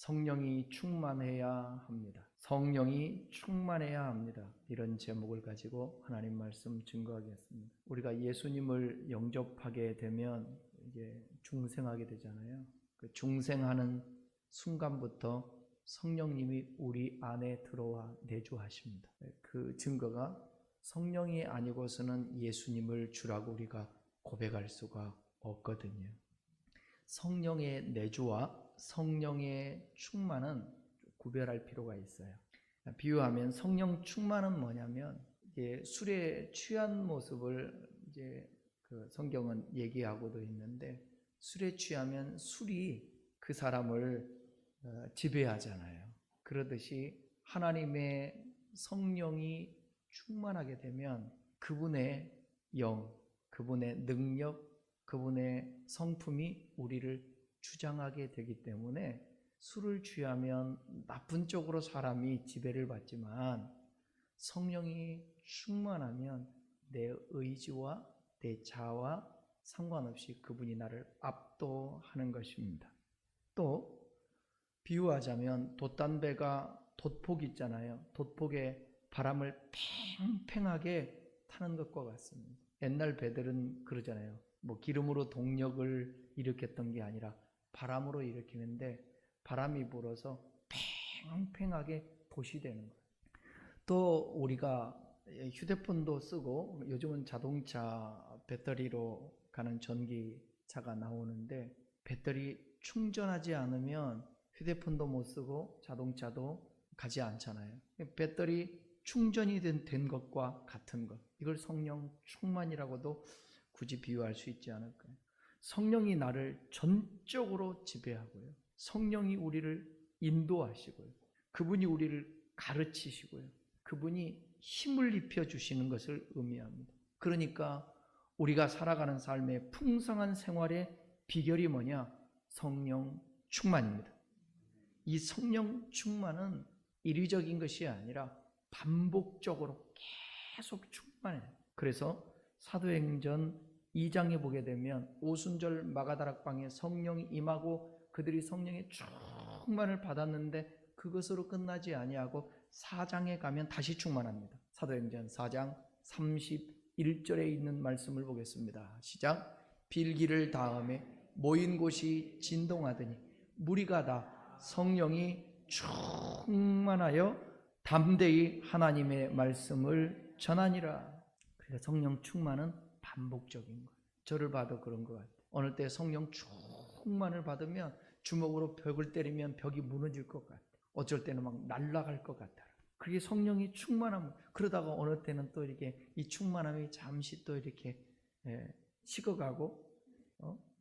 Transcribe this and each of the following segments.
성령이 충만해야 합니다. 성령이 충만해야 합니다. 이런 제목을 가지고 하나님 말씀 증거하겠습니다. 우리가 예수님을 영접하게 되면 이제 중생하게 되잖아요. 그 중생하는 순간부터 성령님이 우리 안에 들어와 내주하십니다. 그 증거가 성령이 아니고서는 예수님을 주라고 우리가 고백할 수가 없거든요. 성령의 내주와 성령의 충만은 구별할 필요가 있어요. 비유하면 성령 충만은 뭐냐면 이제 술에 취한 모습을 이제 그 성경은 얘기하고도 있는데, 술에 취하면 술이 그 사람을 지배하잖아요. 그러듯이 하나님의 성령이 충만하게 되면 그분의 영, 그분의 능력, 그분의 성품이 우리를 주장하게 되기 때문에 술을 취하면 나쁜 쪽으로 사람이 지배를 받지만 성령이 충만하면 내 의지와 내 자아와 상관없이 그분이 나를 압도하는 것입니다. 또 비유하자면 돛담배가 돛폭 있잖아요. 돛폭에 바람을 팽팽하게 타는 것과 같습니다. 옛날 배들은 그러잖아요. 뭐 기름으로 동력을 일으켰던 게 아니라 바람으로 일으키는데 바람이 불어서 팽팽하게 돛이 되는 거예요. 또 우리가 휴대폰도 쓰고 요즘은 자동차 배터리로 가는 전기차가 나오는데 배터리 충전하지 않으면 휴대폰도 못 쓰고 자동차도 가지 않잖아요. 배터리 충전이 된 것과 같은 것, 이걸 성령 충만이라고도 굳이 비유할 수 있지 않을까요? 성령이 나를 전적으로 지배하고요, 성령이 우리를 인도하시고요, 그분이 우리를 가르치시고요, 그분이 힘을 입혀주시는 것을 의미합니다. 그러니까 우리가 살아가는 삶의 풍성한 생활의 비결이 뭐냐? 성령 충만입니다. 이 성령 충만은 이리적인 것이 아니라 반복적으로 계속 충만해요. 그래서 사도행전 2장에 보게 되면 오순절 마가다락방에 성령이 임하고 그들이 성령의 충만을 받았는데 그것으로 끝나지 아니하고 4장에 가면 다시 충만합니다. 사도행전 4장 31절에 있는 말씀을 보겠습니다. 시작. 빌기를 다음에 모인 곳이 진동하더니 무리가 다 성령이 충만하여 담대히 하나님의 말씀을 전하니라. 그러니까 성령 충만은 반복적인 거예요. 저를 봐도 그런 것 같아요. 어느 때 성령 충만을 받으면 주먹으로 벽을 때리면 벽이 무너질 것 같아요. 어쩔 때는 막 날아갈 것 같아요. 그게 성령이 충만함. 그러다가 어느 때는 또 이렇게 이 충만함이 잠시 또 이렇게 식어가고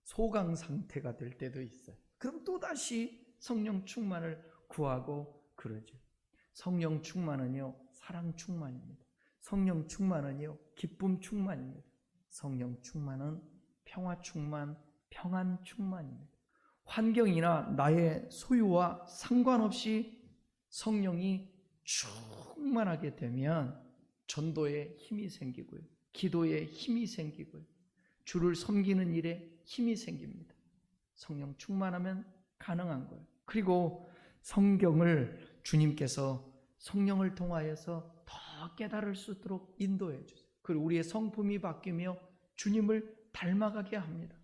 소강 상태가 될 때도 있어요. 그럼 또다시 성령 충만을 구하고 그러죠. 성령 충만은요, 사랑 충만입니다. 성령 충만은요, 기쁨 충만입니다. 성령 충만은 평화 충만, 평안 충만입니다. 환경이나 나의 소유와 상관없이 성령이 충만하게 되면 전도에 힘이 생기고요, 기도에 힘이 생기고요, 주를 섬기는 일에 힘이 생깁니다. 성령 충만하면 가능한 거예요. 그리고 성경을 주님께서 성령을 통하여서 더 깨달을 수 있도록 인도해 주세요. 그리고 우리의 성품이 바뀌며 주님을 닮아가게 합니다.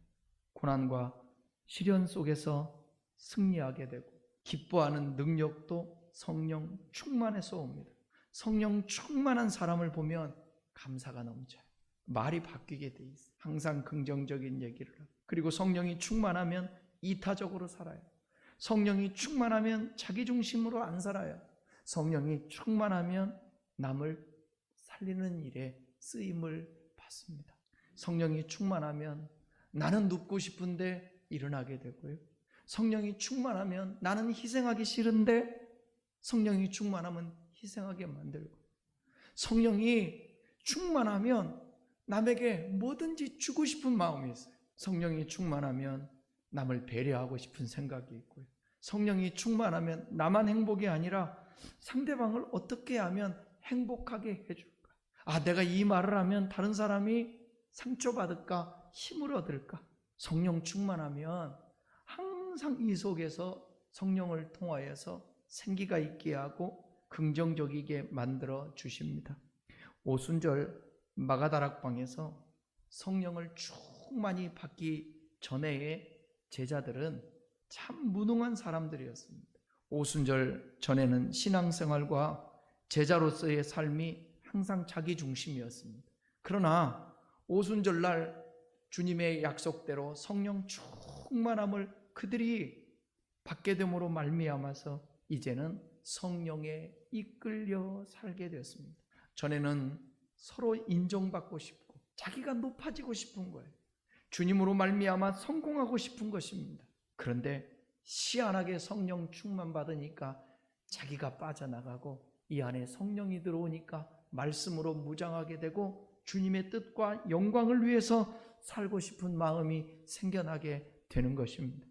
고난과 시련 속에서 승리하게 되고 기뻐하는 능력도 성령 충만해서 옵니다. 성령 충만한 사람을 보면 감사가 넘쳐요. 말이 바뀌게 돼 있어요. 항상 긍정적인 얘기를 하고. 그리고 성령이 충만하면 이타적으로 살아요. 성령이 충만하면 자기중심으로 안 살아요. 성령이 충만하면 남을 살리는 일에 쓰임을 받습니다. 성령이 충만하면 나는 눕고 싶은데 일어나게 되고요, 성령이 충만하면 나는 희생하기 싫은데 성령이 충만하면 희생하게 만들고, 성령이 충만하면 남에게 뭐든지 주고 싶은 마음이 있어요. 성령이 충만하면 남을 배려하고 싶은 생각이 있고요, 성령이 충만하면 나만 행복이 아니라 상대방을 어떻게 하면 행복하게 해줄까? 내가 이 말을 하면 다른 사람이 상처받을까? 힘을 얻을까? 성령 충만하면 항상 이 속에서 성령을 통하여서 생기가 있게 하고 긍정적이게 만들어 주십니다. 오순절 마가다락방에서 성령을 충만히 받기 전에의 제자들은 참 무능한 사람들이었습니다. 오순절 전에는 신앙생활과 제자로서의 삶이 항상 자기 중심이었습니다. 그러나 오순절날 주님의 약속대로 성령 충만함을 그들이 받게 됨으로 말미암아서 이제는 성령에 이끌려 살게 되었습니다. 전에는 서로 인정받고 싶고 자기가 높아지고 싶은 거예요. 주님으로 말미암아 성공하고 싶은 것입니다. 그런데 희한하게 성령 충만 받으니까 자기가 빠져나가고 이 안에 성령이 들어오니까 말씀으로 무장하게 되고 주님의 뜻과 영광을 위해서 살고 싶은 마음이 생겨나게 되는 것입니다.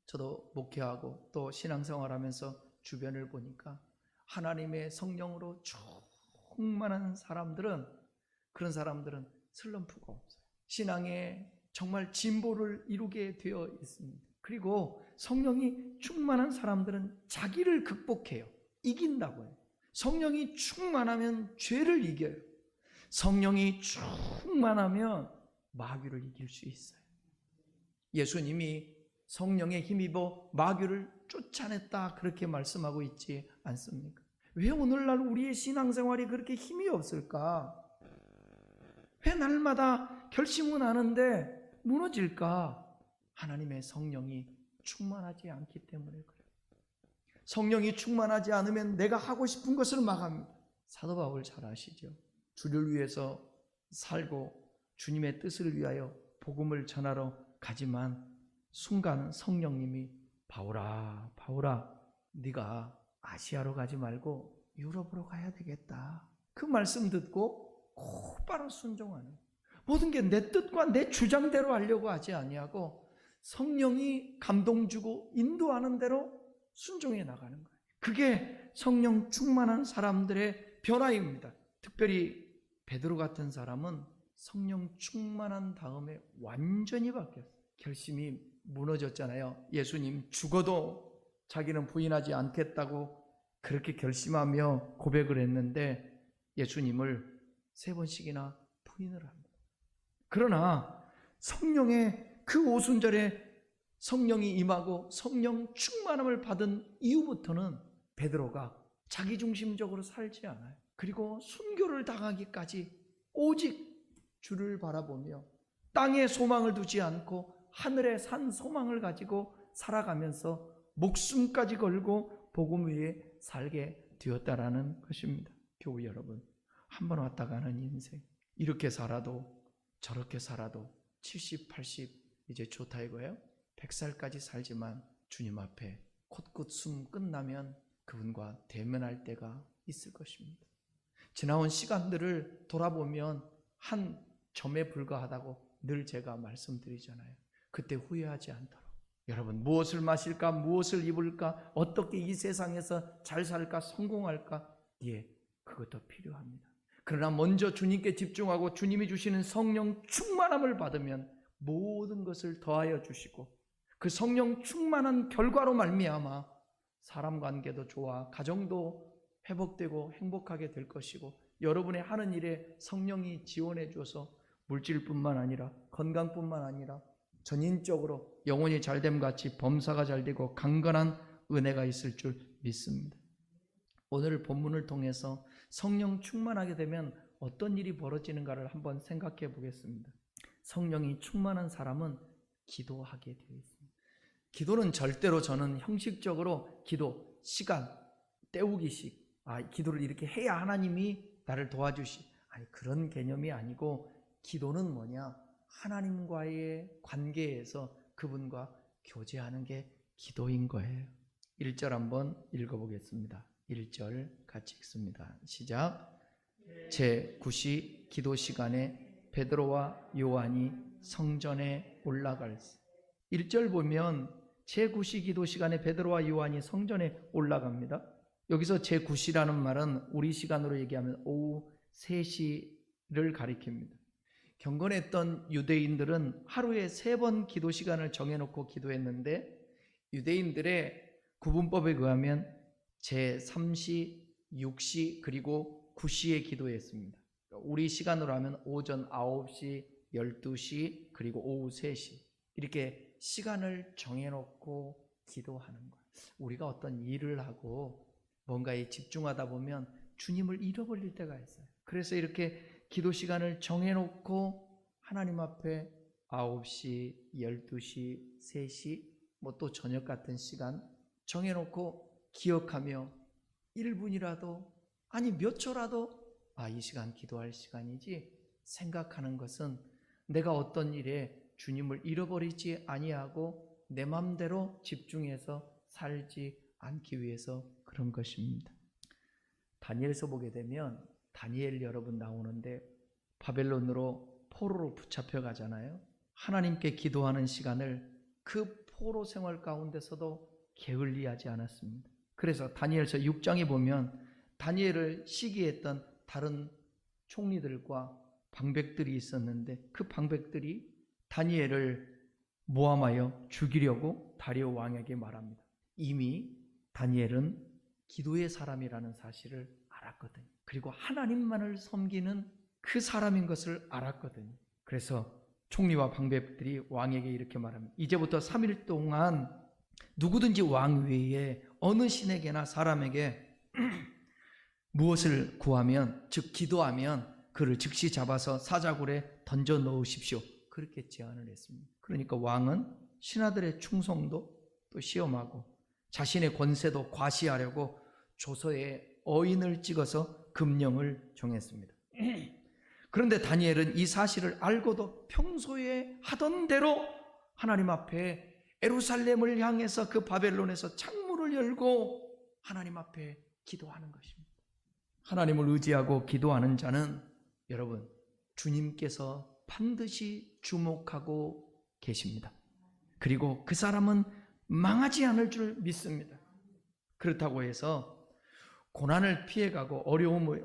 저도 목회하고 또 신앙생활하면서 주변을 보니까 하나님의 성령으로 충만한 사람들은, 그런 사람들은 슬럼프가 없어요. 신앙에 정말 진보를 이루게 되어 있습니다. 그리고 성령이 충만한 사람들은 자기를 극복해요. 이긴다고요. 성령이 충만하면 죄를 이겨요. 성령이 충만하면 마귀를 이길 수 있어요. 예수님이 성령에 힘입어 마귀를 쫓아냈다 그렇게 말씀하고 있지 않습니까? 왜 오늘날 우리의 신앙생활이 그렇게 힘이 없을까? 왜 날마다 결심은 하는데 무너질까? 하나님의 성령이 충만하지 않기 때문에 그래요. 성령이 충만하지 않으면 내가 하고 싶은 것을 막 합니다. 사도 바울 잘 아시죠? 주를 위해서 살고 주님의 뜻을 위하여 복음을 전하러 가지만 순간 성령님이 바울아, 바울아, 네가 아시아로 가지 말고 유럽으로 가야 되겠다. 그 말씀 듣고 곧바로 순종하는, 모든 게 내 뜻과 내 주장대로 하려고 하지 아니하고 성령이 감동 주고 인도하는 대로 순종해 나가는 거예요. 그게 성령 충만한 사람들의 변화입니다. 특별히 베드로 같은 사람은 성령 충만한 다음에 완전히 바뀌었어요. 결심이 무너졌잖아요. 예수님 죽어도 자기는 부인하지 않겠다고 그렇게 결심하며 고백을 했는데 예수님을 3번씩이나 부인을 합니다. 그러나 성령의 그 오순절에 성령이 임하고 성령 충만함을 받은 이후부터는 베드로가 자기중심적으로 살지 않아요. 그리고 순교를 당하기까지 오직 주를 바라보며 땅에 소망을 두지 않고 하늘에 산 소망을 가지고 살아가면서 목숨까지 걸고 복음 위에 살게 되었다라는 것입니다. 교우 여러분, 한 번 왔다 가는 인생, 이렇게 살아도 저렇게 살아도 70, 80 이제 좋다 이거예요. 100살까지 살지만 주님 앞에 콧굿 숨 끝나면 그분과 대면할 때가 있을 것입니다. 지나온 시간들을 돌아보면 한 점에 불과하다고 늘 제가 말씀드리잖아요. 그때 후회하지 않도록 여러분, 무엇을 마실까, 무엇을 입을까, 어떻게 이 세상에서 잘 살까, 성공할까, 예, 그것도 필요합니다. 그러나 먼저 주님께 집중하고 주님이 주시는 성령 충만함을 받으면 모든 것을 더하여 주시고 그 성령 충만한 결과로 말미암아 사람 관계도 좋아, 가정도 회복되고 행복하게 될 것이고 여러분의 하는 일에 성령이 지원해 줘서 물질뿐만 아니라 건강뿐만 아니라 전인적으로 영혼이 잘됨 같이 범사가 잘되고 강건한 은혜가 있을 줄 믿습니다. 오늘 본문을 통해서 성령 충만하게 되면 어떤 일이 벌어지는가를 한번 생각해 보겠습니다. 성령이 충만한 사람은 기도하게 되어 있습니다. 기도는 절대로 저는 형식적으로 기도, 시간 때우기식, 기도를 이렇게 해야 하나님이 나를 아니 그런 개념이 아니고 기도는 뭐냐? 하나님과의 관계에서 그분과 교제하는 게 기도인 거예요. 1절 한번 읽어보겠습니다. 1절 같이 읽습니다. 시작. 제9시 기도 시간에 베드로와 요한이 성전에 올라갈세. 1절 보면 제9시 기도 시간에 베드로와 요한이 성전에 올라갑니다. 여기서 제9시라는 말은 우리 시간으로 얘기하면 오후 3시를 가리킵니다. 경건했던 유대인들은 하루에 3번 기도 시간을 정해놓고 기도했는데 유대인들의 구분법에 의하면 제3시, 6시 그리고 9시에 기도했습니다. 우리 시간으로 하면 오전 9시, 12시 그리고 오후 3시 이렇게 시간을 정해놓고 기도하는 거예요. 우리가 어떤 일을 하고 뭔가에 집중하다 보면 주님을 잃어버릴 때가 있어요. 그래서 이렇게 기도 시간을 정해놓고 하나님 앞에 9시, 12시, 3시 뭐 또 저녁 같은 시간 정해놓고 기억하며 1분이라도 아니 몇 초라도 이 시간 기도할 시간이지 생각하는 것은 내가 어떤 일에 주님을 잃어버리지 아니하고 내 맘대로 집중해서 살지 않기 위해서 그런 것입니다. 다니엘서 보게 되면 다니엘 여러분 나오는데 바벨론으로 포로로 붙잡혀 가잖아요. 하나님께 기도하는 시간을 그 포로 생활 가운데서도 게을리하지 않았습니다. 그래서 다니엘서 6장에 보면 다니엘을 시기했던 다른 총리들과 방백들이 있었는데 그 방백들이 다니엘을 모함하여 죽이려고 다리오 왕에게 말합니다. 이미 다니엘은 기도의 사람이라는 사실을 알았거든요. 그리고 하나님만을 섬기는 그 사람인 것을 알았거든요. 그래서 총리와 방백들이 왕에게 이렇게 말합니다. 이제부터 3일 동안 누구든지 왕 외에 어느 신에게나 사람에게 무엇을 구하면 즉 기도하면 그를 즉시 잡아서 사자굴에 던져 넣으십시오. 그렇게 제안을 했습니다. 그러니까 왕은 신하들의 충성도 또 시험하고 자신의 권세도 과시하려고 조서에 어인을 찍어서 금령을 정했습니다. 그런데 다니엘은 이 사실을 알고도 평소에 하던 대로 하나님 앞에 예루살렘을 향해서 그 바벨론에서 창문을 열고 하나님 앞에 기도하는 것입니다. 하나님을 의지하고 기도하는 자는 여러분 주님께서 반드시 주목하고 계십니다. 그리고 그 사람은 망하지 않을 줄 믿습니다. 그렇다고 해서 고난을 피해가고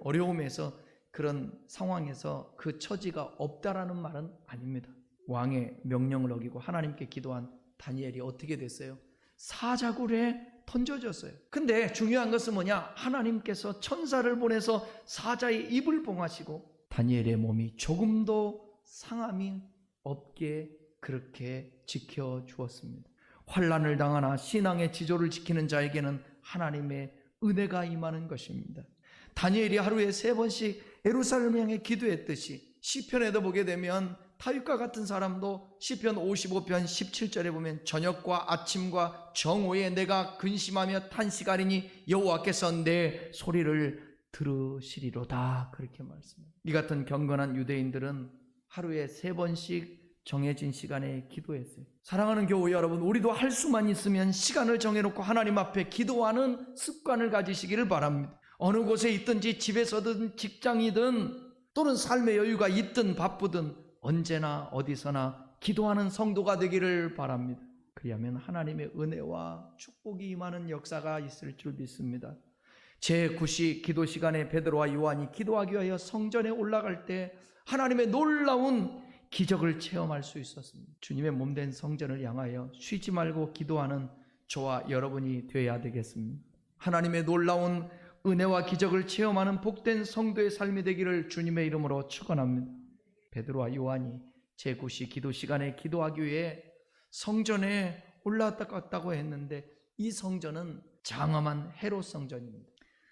어려움에서 그런 상황에서 그 처지가 없다라는 말은 아닙니다. 왕의 명령을 어기고 하나님께 기도한 다니엘이 어떻게 됐어요? 사자굴에 던져졌어요. 근데 중요한 것은 뭐냐? 하나님께서 천사를 보내서 사자의 입을 봉하시고 다니엘의 몸이 조금도 상함이 없게 그렇게 지켜주었습니다. 환난을 당하나 신앙의 지조를 지키는 자에게는 하나님의 은혜가 임하는 것입니다. 다니엘이 하루에 3번씩 예루살렘을 향해 기도했듯이 시편에도 보게 되면 다윗과 같은 사람도 시편 55편 17절에 보면 저녁과 아침과 정오에 내가 근심하며 탄식하리니 여호와께서 내 소리를 들으시리로다 그렇게 말씀합니다. 이 같은 경건한 유대인들은 하루에 3번씩 정해진 시간에 기도했어요. 사랑하는 교우 여러분, 우리도 할 수만 있으면 시간을 정해놓고 하나님 앞에 기도하는 습관을 가지시기를 바랍니다. 어느 곳에 있든지 집에서든 직장이든 또는 삶의 여유가 있든 바쁘든 언제나 어디서나 기도하는 성도가 되기를 바랍니다. 그리하면 하나님의 은혜와 축복이 임하는 역사가 있을 줄 믿습니다. 제9시 기도 시간에 베드로와 요한이 기도하기 위하여 성전에 올라갈 때 하나님의 놀라운 기적을 체험할 수 있었습니다. 주님의 몸된 성전을 향하여 쉬지 말고 기도하는 저와 여러분이 되어야 되겠습니다. 하나님의 놀라운 은혜와 기적을 체험하는 복된 성도의 삶이 되기를 주님의 이름으로 축원합니다. 베드로와 요한이 제9시 기도 시간에 기도하기 위해 성전에 올라갔다고 했는데 이 성전은 장엄한 헤롯 성전입니다.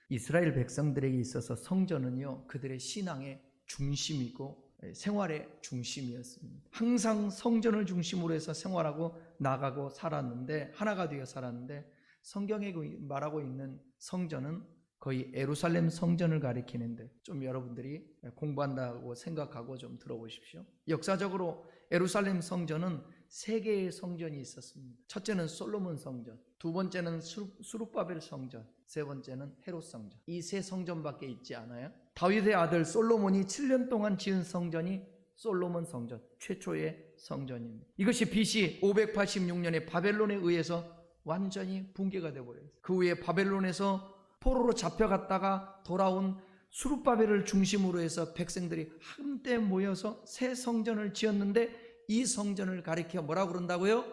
이스라엘 백성들에게 있어서 성전은요 그들의 신앙의 중심이고 생활의 중심이었습니다. 항상 성전을 중심으로 해서 생활하고 나가고 살았는데 하나가 되어 살았는데 성경에 말하고 있는 성전은 거의 예루살렘 성전을 가리키는데 좀 여러분들이 공부한다고 생각하고 좀 들어보십시오. 역사적으로 예루살렘 성전은 3개의 성전이 있었습니다. 첫째는 솔로몬 성전, 두 번째는 수룹바벨 성전, 세 번째는 헤롯 성전. 이 3성전밖에 있지 않아요? 다윗의 아들 솔로몬이 7년 동안 지은 성전이 솔로몬 성전, 최초의 성전입니다. 이것이 BC 586년에 바벨론에 의해서 완전히 붕괴가 되어버렸어요. 그 후에 바벨론에서 포로로 잡혀갔다가 돌아온 수룹바벨을 중심으로 해서 백성들이 한때 모여서 새 성전을 지었는데 이 성전을 가리켜 뭐라고 그런다고요?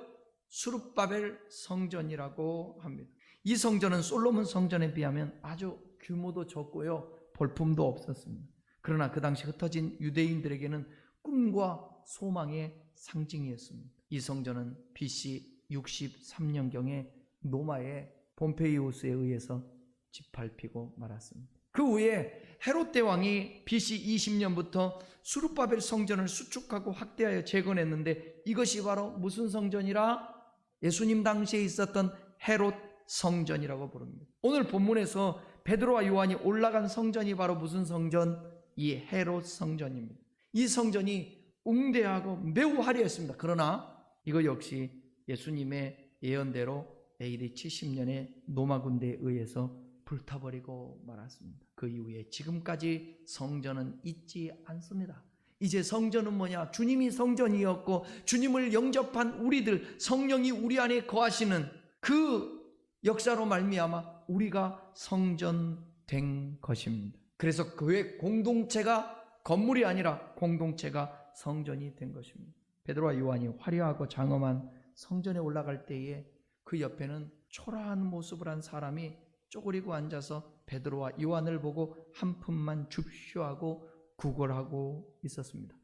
수룹바벨 성전이라고 합니다. 이 성전은 솔로몬 성전에 비하면 아주 규모도 적고요, 볼품도 없었습니다. 그러나 그 당시 흩어진 유대인들에게는 꿈과 소망의 상징이었습니다. 이 성전은 BC 63년경에 로마의 폼페이우스에 의해서 짓밟히고 말았습니다. 그 후에 헤롯 대왕이 BC 20년부터 수룹바벨 성전을 수축하고 확대하여 재건했는데, 이것이 바로 무슨 성전이라? 예수님 당시에 있었던 헤롯 성전이라고 부릅니다. 오늘 본문에서 베드로와 요한이 올라간 성전이 바로 무슨 성전? 이 헤롯 성전입니다. 이 성전이 웅대하고 매우 화려했습니다. 그러나 이거 역시 예수님의 예언대로 AD 70년에 로마 군대에 의해서 불타버리고 말았습니다. 그 이후에 지금까지 성전은 있지 않습니다. 이제 성전은 뭐냐? 주님이 성전이었고 주님을 영접한 우리들, 성령이 우리 안에 거하시는 그 역사로 말미암아 우리가 성전된 것입니다. 그래서 교회 공동체가 건물이 아니라 공동체가 성전이 된 것입니다. 베드로와 요한이 화려하고 장엄한 성전에 올라갈 때에 그 옆에는 초라한 모습을 한 사람이 쪼그리고 앉아서 베드로와 요한을 보고 한 푼만 줍쇼 하고 구걸하고 있었습니다.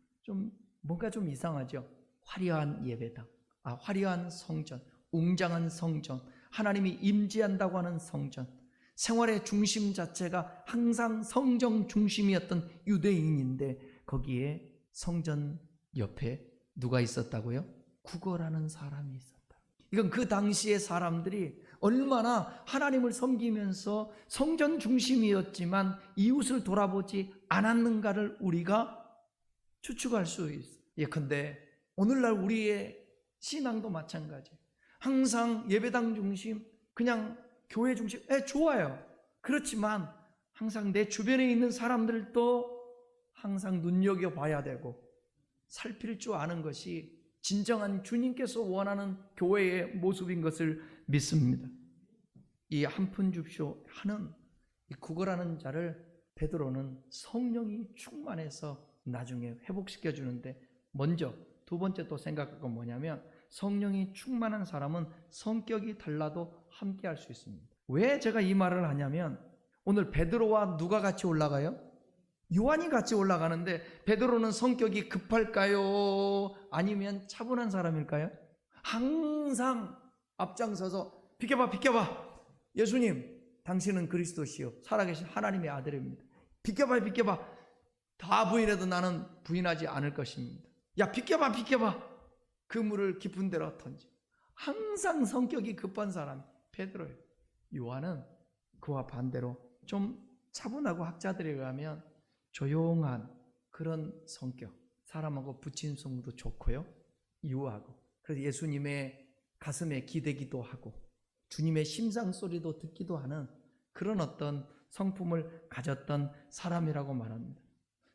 뭔가 좀 이상하죠? 화려한 예배당, 화려한 성전, 웅장한 성전, 하나님이 임재한다고 하는 성전, 생활의 중심 자체가 항상 성전 중심이었던 유대인인데 거기에 성전 옆에 누가 있었다고요? 구걸하는 사람이 있었다. 이건 그 당시의 사람들이 얼마나 하나님을 섬기면서 성전 중심이었지만 이웃을 돌아보지 않았는가를 우리가 추측할 수 있어요. 예컨대 오늘날 우리의 신앙도 마찬가지예요. 항상 예배당 중심, 그냥 교회 중심, 좋아요. 그렇지만 항상 내 주변에 있는 사람들도 항상 눈여겨봐야 되고 살필 줄 아는 것이 진정한 주님께서 원하는 교회의 모습인 것을 믿습니다. 이 한 푼 줍쇼 하는 이 구걸하는 자를 베드로는 성령이 충만해서 나중에 회복시켜 주는데, 먼저 두 번째 또 생각할 건 뭐냐면 성령이 충만한 사람은 성격이 달라도 함께 할 수 있습니다. 왜 제가 이 말을 하냐면 오늘 베드로와 누가 같이 올라가요? 요한이 같이 올라가는데 베드로는 성격이 급할까요? 아니면 차분한 사람일까요? 항상 앞장서서 비켜봐 예수님 당신은 그리스도시요 살아계신 하나님의 아들입니다. 비켜봐 다 부인해도 나는 부인하지 않을 것입니다. 야 비켜봐 그물을 깊은 데로 던져. 항상 성격이 급한 사람이 베드로예요. 요한은 그와 반대로 좀 차분하고 학자들에 의하면 조용한 그런 성격, 사람하고 부친성도 좋고요, 유하고, 그래서 예수님의 가슴에 기대기도 하고 주님의 심상 소리도 듣기도 하는 그런 어떤 성품을 가졌던 사람이라고 말합니다.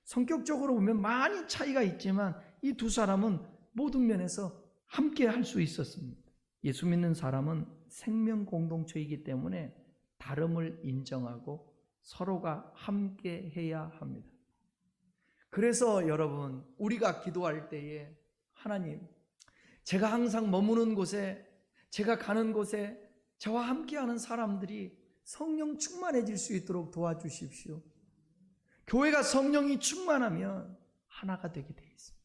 성격적으로 보면 많이 차이가 있지만 이 두 사람은 모든 면에서 함께 할 수 있었습니다. 예수 믿는 사람은 생명 공동체이기 때문에 다름을 인정하고 서로가 함께 해야 합니다. 그래서 여러분, 우리가 기도할 때에 하나님, 제가 항상 머무는 곳에, 제가 가는 곳에 저와 함께하는 사람들이 성령 충만해질 수 있도록 도와주십시오. 교회가 성령이 충만하면 하나가 되게 돼 있습니다.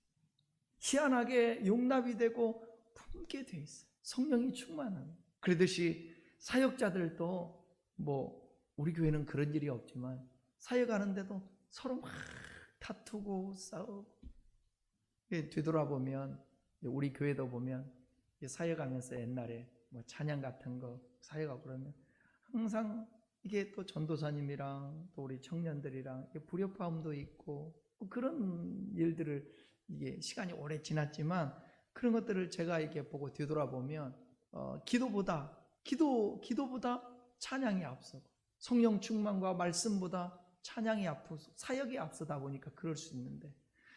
희한하게 용납이 되고 품게 돼 있어요. 성령이 충만하면. 그러듯이 사역자들도 우리 교회는 그런 일이 없지만 사역하는데도 서로 막 다투고 싸우고, 뒤돌아보면 우리 교회도 보면 사역하면서 옛날에 찬양 같은 거 사역하고 그러면 항상 이게 또 전도사님이랑 또 우리 청년들이랑 불협화음도 있고 그런 일들을, 이게 시간이 오래 지났지만 그런 것들을 제가 이렇게 보고 뒤돌아보면 기도보다 찬양이 앞서고 성령 충만과 말씀보다 찬양이 앞서고 사역이 앞서다 보니까 그럴 수 있는데,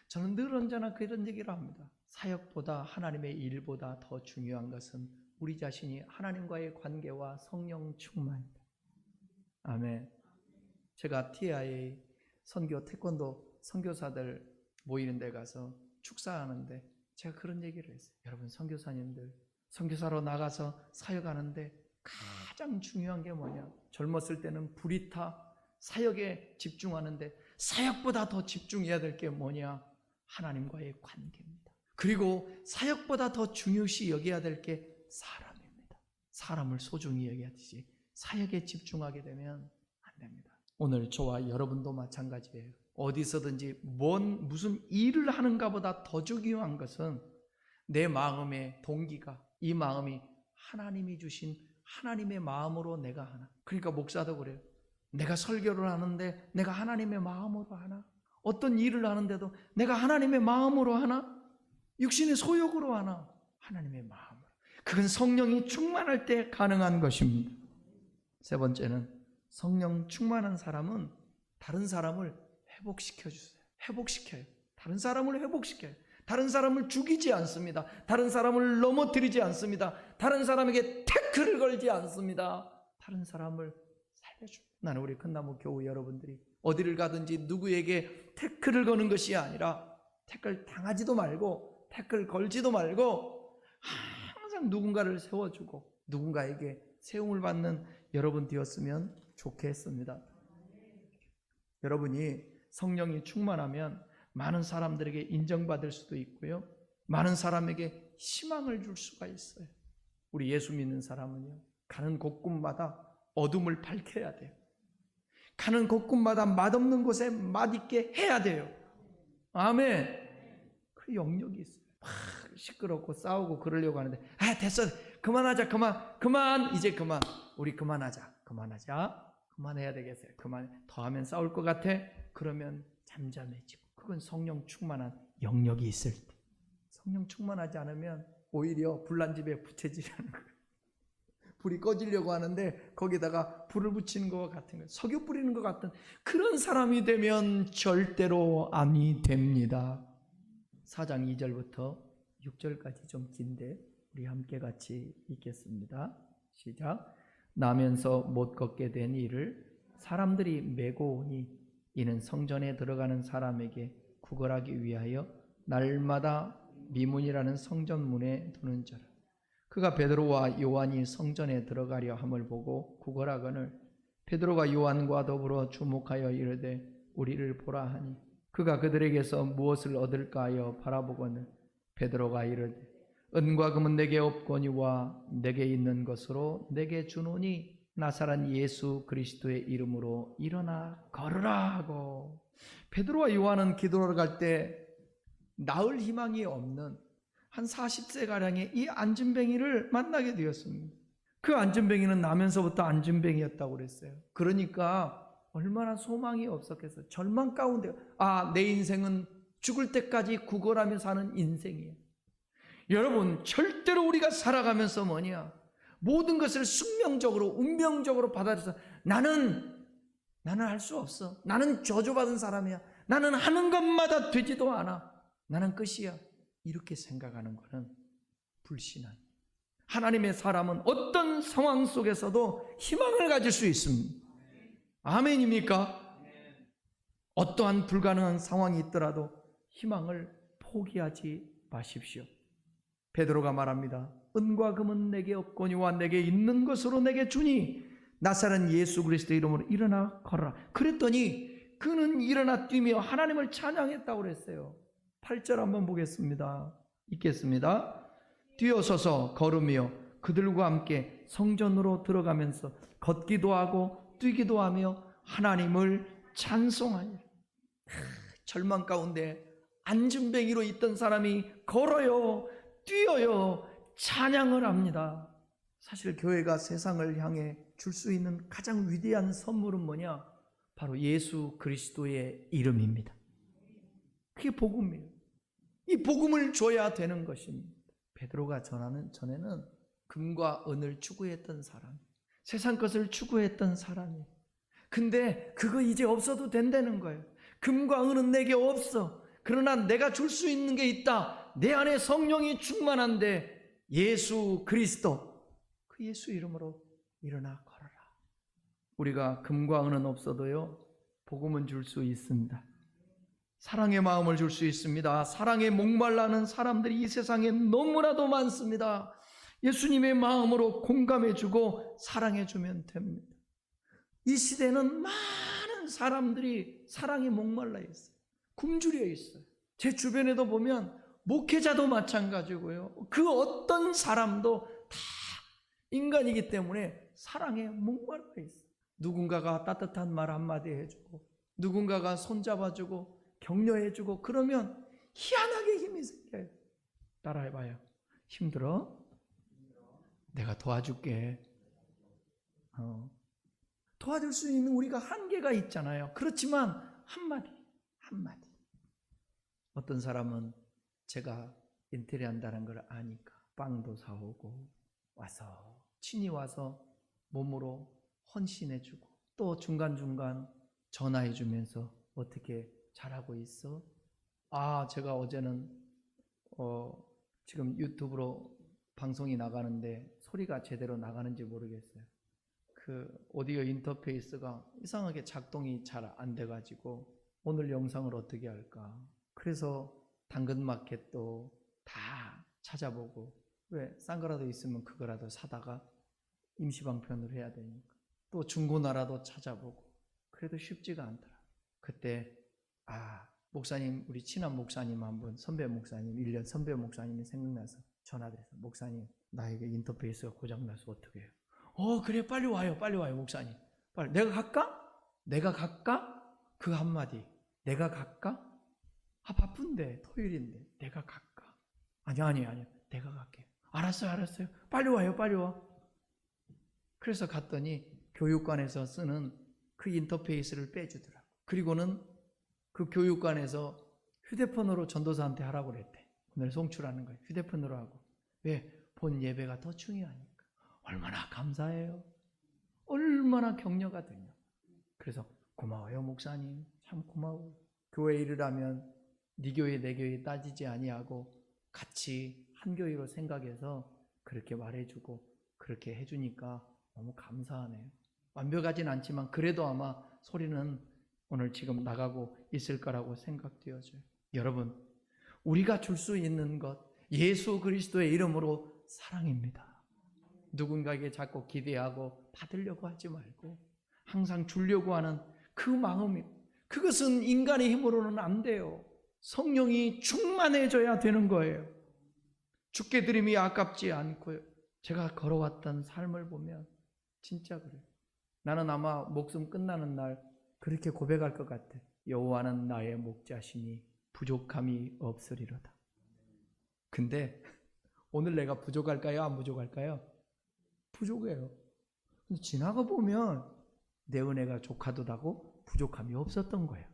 저는 늘 언제나 그런 얘기를 합니다. 사역보다 하나님의 일보다 더 중요한 것은 우리 자신이 하나님과의 관계와 성령 충만입니다. 아멘. 제가 TIA 선교 태권도 선교사들 모이는 데 가서 축사하는데 제가 그런 얘기를 했어요. 여러분, 선교사님들 선교사로 나가서 사역하는데 가장 중요한 게 뭐냐? 젊었을 때는 불이 타 사역에 집중하는데 사역보다 더 집중해야 될 게 뭐냐? 하나님과의 관계입니다. 그리고 사역보다 더 중요시 여겨야 될 게 사람입니다. 사람을 소중히 여겨야지 사역에 집중하게 되면 안 됩니다. 오늘 저와 여러분도 마찬가지예요. 어디서든지 무슨 일을 하는가 보다 더 중요한 것은 내 마음의 동기가, 이 마음이 하나님이 주신 하나님의 마음으로 내가 하나. 그러니까 목사도 그래요. 내가 설교를 하는데 내가 하나님의 마음으로 하나? 어떤 일을 하는데도 내가 하나님의 마음으로 하나? 육신의 소욕으로 하나? 하나님의 마음으로. 그건 성령이 충만할 때 가능한 것입니다. 세 번째는 성령 충만한 사람은 다른 사람을 회복시켜주세요. 회복시켜요. 다른 사람을 회복시켜요. 다른 사람을 죽이지 않습니다. 다른 사람을 넘어뜨리지 않습니다. 다른 사람에게 태클을 걸지 않습니다. 다른 사람을 살려줍니다. 나는 우리 큰나무 교우 여러분들이 어디를 가든지 누구에게 태클을 거는 것이 아니라 태클 당하지도 말고 태클 걸지도 말고 항상 누군가를 세워주고 누군가에게 세움을 받는 여러분 되었으면 좋겠습니다. 여러분이 성령이 충만하면 많은 사람들에게 인정받을 수도 있고요. 많은 사람에게 희망을 줄 수가 있어요. 우리 예수 믿는 사람은요. 가는 곳곳마다 어둠을 밝혀야 돼요. 가는 곳곳마다 맛없는 곳에 맛있게 해야 돼요. 아멘. 그 영역이 있어요. 막 시끄럽고 싸우고 그러려고 하는데 됐어. 그만하자. 그만. 이제 그만. 우리 그만하자. 그만해야 되겠어요. 더 하면 싸울 것 같아. 그러면 잠잠해지고. 그건 성령 충만한 영역이 있을 때. 성령 충만하지 않으면 오히려 불난 집에 부채질하는 거예요. 불이 꺼지려고 하는데 거기다가 불을 붙이는 것과 같은 거예요. 석유 뿌리는 것 같은 그런 사람이 되면 절대로 아니 됩니다. 4장 2절부터 6절까지 좀 긴데 우리 함께 같이 읽겠습니다. 시작. 나면서 못 걷게 된 이를 사람들이 메고 오니 이는 성전에 들어가는 사람에게 구걸하기 위하여 날마다 미문이라는 성전문에 두는 자라. 그가 베드로와 요한이 성전에 들어가려 함을 보고 구걸하거늘 베드로가 요한과 더불어 주목하여 이르되 우리를 보라 하니 그가 그들에게서 무엇을 얻을까 하여 바라보거늘 베드로가 이르되 은과 금은 내게 없거니와 내게 있는 것으로 내게 주노니 나사렛 예수 그리스도의 이름으로 일어나 걸으라 하고. 베드로와 요한은 기도하러 갈 때 나을 희망이 없는 한 40세가량의 이 안진뱅이를 만나게 되었습니다. 그 안진뱅이는 나면서부터 안진뱅이였다고 그랬어요. 그러니까 얼마나 소망이 없었겠어요. 절망 가운데 내 인생은 죽을 때까지 구걸하며 사는 인생이에요. 여러분 절대로 우리가 살아가면서 모든 것을 숙명적으로 운명적으로 받아들여서 나는 할 수 없어. 나는 저주받은 사람이야. 나는 하는 것마다 되지도 않아. 나는 끝이야. 이렇게 생각하는 것은 불신한. 하나님의 사람은 어떤 상황 속에서도 희망을 가질 수 있습니다. 아멘입니까? 어떠한 불가능한 상황이 있더라도 희망을 포기하지 마십시오. 베드로가 말합니다. 은과 금은 내게 없거니와 내게 있는 것으로 내게 주니 나사렛 예수 그리스도의 이름으로 일어나 걸어라. 그랬더니 그는 일어나 뛰며 하나님을 찬양했다고 그랬어요. 8절 한번 보겠습니다. 읽겠습니다. 뛰어서서 걸으며 그들과 함께 성전으로 들어가면서 걷기도 하고 뛰기도 하며 하나님을 찬송하니라. 절망 가운데 안진뱅이로 있던 사람이 걸어요, 뛰어요, 찬양을 합니다. 사실 교회가 세상을 향해 줄 수 있는 가장 위대한 선물은 뭐냐? 바로 예수 그리스도의 이름입니다. 그게 복음이에요. 이 복음을 줘야 되는 것입니다. 베드로가 전에는 금과 은을 추구했던 사람, 세상 것을 추구했던 사람이에요. 근데 그거 이제 없어도 된다는 거예요. 금과 은은 내게 없어. 그러나 내가 줄 수 있는 게 있다. 내 안에 성령이 충만한데 예수 그리스도, 그 예수 이름으로 일어나 걸어라. 우리가 금과 은은 없어도요, 복음은 줄 수 있습니다. 사랑의 마음을 줄 수 있습니다. 사랑에 목말라는 사람들이 이 세상에 너무나도 많습니다. 예수님의 마음으로 공감해주고 사랑해주면 됩니다. 이 시대는 많은 사람들이 사랑에 목말라 있어요. 굶주려 있어요. 제 주변에도 보면 목회자도 마찬가지고요. 그 어떤 사람도 다 인간이기 때문에 사랑에 목말라 있어요. 누군가가 따뜻한 말 한마디 해주고 누군가가 손잡아주고 격려해주고 그러면 희한하게 힘이 생겨요. 따라해봐요. 힘들어? 내가 도와줄게. 도와줄 수 있는 우리가 한계가 있잖아요. 그렇지만 한마디. 어떤 사람은 제가 인테리어 한다는 걸 아니까 빵도 사오고 와서 친히 와서 몸으로 헌신해주고 또 중간중간 전화해주면서 어떻게 잘하고 있어? 제가 어제는 지금 유튜브로 방송이 나가는데 소리가 제대로 나가는지 모르겠어요. 그 오디오 인터페이스가 이상하게 작동이 잘 안 돼가지고 오늘 영상을 어떻게 할까? 그래서 당근마켓도 다 찾아보고 왜 싼 거라도 있으면 그거라도 사다가 임시방편으로 해야 되니까 또 중고나라도 찾아보고 그래도 쉽지가 않더라. 그때 목사님, 우리 친한 목사님 한 분, 선배 목사님, 1년 선배 목사님이 생각나서 전화드려서 목사님, 나에게 인터페이스가 고장나서 어떻게 해요? 그래, 빨리 와요, 목사님. 빨리. 내가 갈까? 그 한마디. 내가 갈까? 바쁜데, 토요일인데, 내가 갈까? 아니요. 내가 갈게요. 알았어요. 빨리 와요. 그래서 갔더니 교육관에서 쓰는 그 인터페이스를 빼주더라고. 그리고는 그 교육관에서 휴대폰으로 전도사한테 하라고 그랬대. 오늘 송출하는 거예요. 휴대폰으로 하고. 왜? 본 예배가 더 중요하니까. 얼마나 감사해요. 얼마나 격려가 되냐. 그래서 고마워요 목사님. 참 고마워요. 교회 일을 하면 네 교회 내 교회 따지지 아니하고 같이 한 교회로 생각해서 그렇게 말해주고 그렇게 해주니까 너무 감사하네요. 완벽하진 않지만 그래도 아마 소리는 오늘 지금 나가고 있을 거라고 생각되어져요. 여러분, 우리가 줄 수 있는 것 예수 그리스도의 이름으로 사랑입니다. 누군가에게 자꾸 기대하고 받으려고 하지 말고 항상 주려고 하는 그 마음이, 그것은 인간의 힘으로는 안 돼요. 성령이 충만해져야 되는 거예요. 죽게 드림이 아깝지 않고요. 제가 걸어왔던 삶을 보면 진짜 그래요. 나는 아마 목숨 끝나는 날 그렇게 고백할 것 같아. 여호와는 나의 목자시니 부족함이 없으리로다. 근데 오늘 내가 부족할까요? 안 부족할까요? 부족해요. 근데 지나가 보면 내 은혜가 조카도다고 부족함이 없었던 거예요.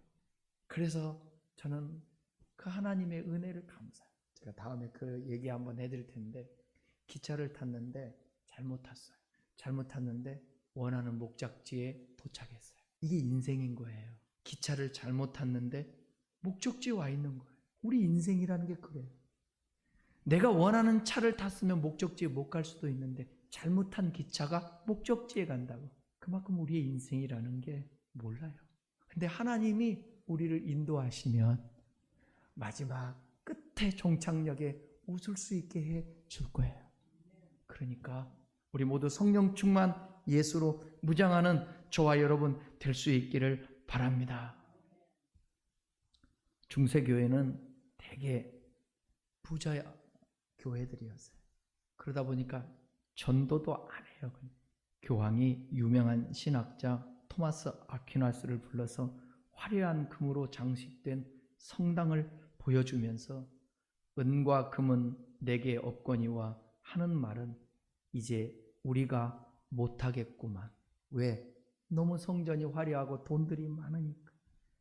그래서 저는 그 하나님의 은혜를 감사해요. 제가 다음에 그 얘기 한번 해드릴 텐데 기차를 탔는데 잘못 탔는데 원하는 목적지에 도착했어요. 이게 인생인 거예요. 기차를 잘못 탔는데 목적지에 와 있는 거예요. 우리 인생이라는 게 그래요. 내가 원하는 차를 탔으면 목적지에 못 갈 수도 있는데 잘못한 기차가 목적지에 간다고. 그만큼 우리의 인생이라는 게 몰라요. 근데 하나님이 우리를 인도하시면 마지막 끝에 종착역에 웃을 수 있게 해 줄 거예요. 그러니까 우리 모두 성령 충만 예수로 무장하는 저와 여러분 될 수 있기를 바랍니다. 중세교회는 대개 부자 교회들이었어요. 그러다 보니까 전도도 안 해요. 교황이 유명한 신학자 토마스 아퀴나스를 불러서 화려한 금으로 장식된 성당을 보여주면서 은과 금은 내게 없거니와 하는 말은 이제 우리가 못하겠구만. 왜? 너무 성전이 화려하고 돈들이 많으니까.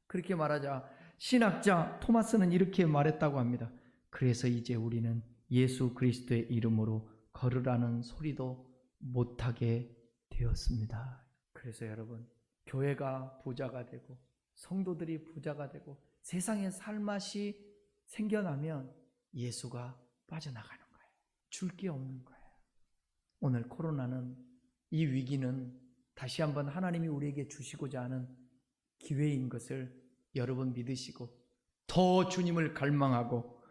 그렇게 말하자 신학자 토마스는 이렇게 말했다고 합니다. 그래서 이제 우리는 예수 그리스도의 이름으로 걸으라는 소리도 못하게 되었습니다. 그래서 여러분, 교회가 부자가 되고 성도들이 부자가 되고 세상에 살맛이 생겨나면 예수가 빠져나가는 거예요. 줄 게 없는 거예요. 오늘 코로나는, 이 위기는 다시 한번 하나님이 우리에게 주시고자 하는 기회인 것을 여러분 믿으시고 더 주님을 갈망하고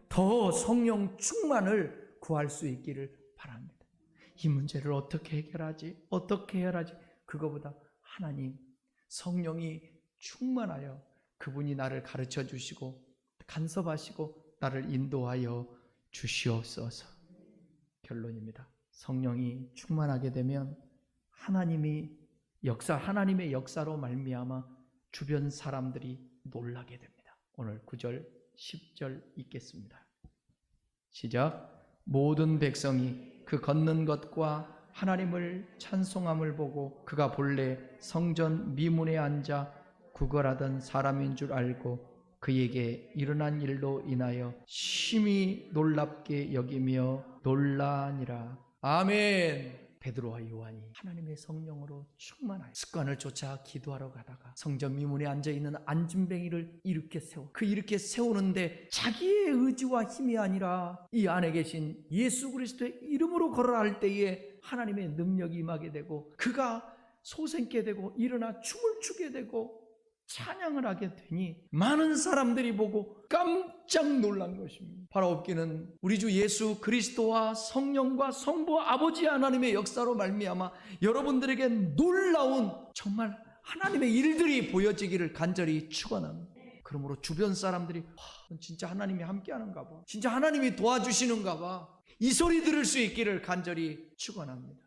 더 성령 충만을 구할 수 있기를 바랍니다. 이 문제를 어떻게 해결하지? 어떻게 해결하지? 그거보다 하나님 성령이 충만하여 그분이 나를 가르쳐 주시고 간섭하시고 나를 인도하여 주시옵소서. 결론입니다. 성령이 충만하게 되면 하나님의 역사로 말미암아 주변 사람들이 놀라게 됩니다. 오늘 9절, 10절 읽겠습니다. 시작. 모든 백성이 그 걷는 것과 하나님을 찬송함을 보고 그가 본래 성전 미문에 앉아 구걸하던 사람인 줄 알고 그에게 일어난 일로 인하여 심히 놀랍게 여기며 놀라니라. 아멘. 베드로와 요한이 하나님의 성령으로 충만하여 습관을 쫓아 기도하러 가다가 성전 미문에 앉아있는 안진뱅이를 일으켜 세우는데 자기의 의지와 힘이 아니라 이 안에 계신 예수 그리스도의 이름으로 걸어갈 때에 하나님의 능력이 임하게 되고 그가 소생케 되고 일어나 춤을 추게 되고 찬양을 하게 되니 많은 사람들이 보고 깜짝 놀란 것입니다. 바라옵기는 우리 주 예수 그리스도와 성령과 성부 아버지 하나님의 역사로 말미암아 여러분들에게 놀라운 정말 하나님의 일들이 보여지기를 간절히 축원합니다. 그러므로 주변 사람들이 진짜 하나님이 함께하는가 봐, 진짜 하나님이 도와주시는가 봐, 이 소리 들을 수 있기를 간절히 축원합니다.